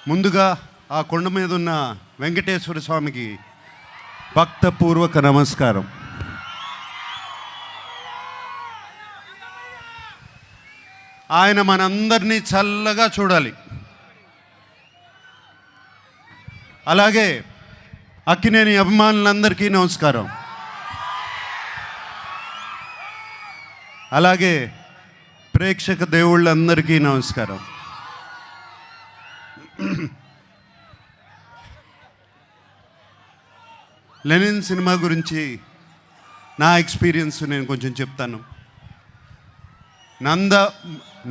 ముందుగా ఆ కొండ మీద ఉన్న వెంకటేశ్వర స్వామికి భక్తపూర్వక నమస్కారం. ఆయన మనందరినీ చల్లగా చూడాలి. అలాగే అక్కినేని అభిమానులందరికీ నమస్కారం. అలాగే ప్రేక్షక దేవుళ్ళందరికీ నమస్కారం. లెనిన్ సినిమా గురించి నా ఎక్స్పీరియన్స్ నేను కొంచెం చెప్తాను.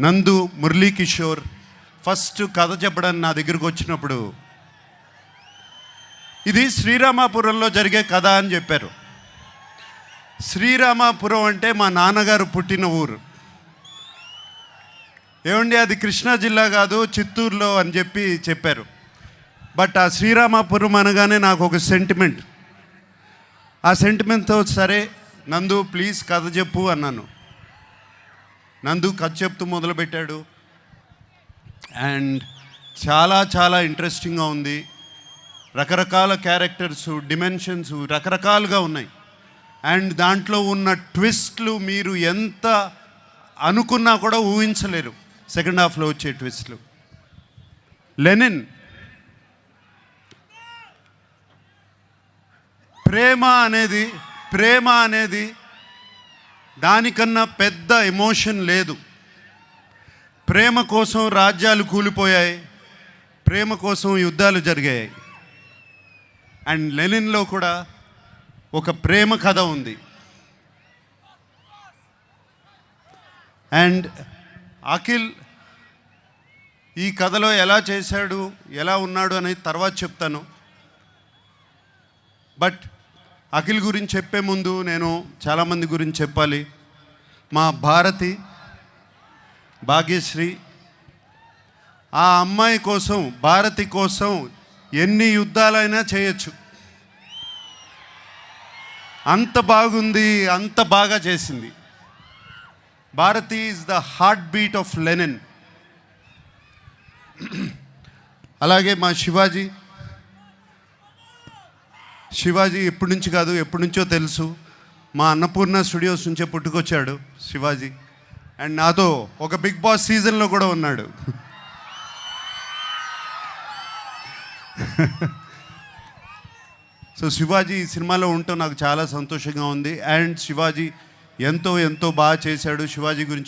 నందు మురళీ కిషోర్ ఫస్ట్ కథ చెప్పడానికి నా దగ్గరకు వచ్చినప్పుడు ఇది శ్రీరామాపురంలో జరిగే కథ అని చెప్పారు. శ్రీరామాపురం అంటే మా నాన్నగారు పుట్టిన ఊరు. ఏమండి అది కృష్ణా జిల్లా కాదు, చిత్తూరులో అని చెప్పారు. బట్ ఆ శ్రీరామాపురం అనగానే నాకు ఒక సెంటిమెంట్. ఆ సెంటిమెంట్తో సరే నందు ప్లీజ్ కథ చెప్పు అన్నాను. నందు కథ చెప్తూ మొదలుపెట్టాడు. అండ్ చాలా చాలా ఇంట్రెస్టింగ్గా ఉంది. రకరకాల క్యారెక్టర్స్, డిమెన్షన్స్ రకరకాలుగా ఉన్నాయి. అండ్ దాంట్లో ఉన్న ట్విస్ట్లు మీరు ఎంత అనుకున్నా కూడా ఊహించలేరు. సెకండ్ హాఫ్లో వచ్చే ట్విస్ట్లు. లెనిన్ ప్రేమ అనేది దానికన్నా పెద్ద ఎమోషన్ లేదు. ప్రేమ కోసం రాజ్యాలు కూలిపోయాయి, ప్రేమ కోసం యుద్ధాలు జరిగాయి. అండ్ లెనిన్లో కూడా ఒక ప్రేమ కథ ఉంది. అండ్ అఖిల్ ఈ కథలో ఎలా చేశాడు, ఎలా ఉన్నాడు అనేది తర్వాత చెప్తాను. బట్ అఖిల్ గురించి చెప్పే ముందు నేను చాలామంది గురించి చెప్పాలి. మా భాగ్యశ్రీ, ఆ అమ్మాయి కోసం, భారతి కోసం ఎన్ని యుద్ధాలైనా చేయొచ్చు. అంత బాగుంది, అంత బాగా చేసింది. Bharathi is the heartbeat of Lenin. అలాగే మా శివాజీ ఎప్పటి నుంచి కాదు, ఎప్పటి నుంచో తెలుసు. మా అన్నపూర్ణ స్టూడియోస్ నుంచే పుట్టుకొచ్చాడు శివాజీ. అండ్ నాతో ఒక బిగ్ బాస్ సీజన్లో కూడా ఉన్నాడు. సో శివాజీ ఈ సినిమాలో ఉండటం నాకు చాలా సంతోషంగా ఉంది. అండ్ శివాజీ ఎంతో బాగా చేశాడు. శివాజీ గురించి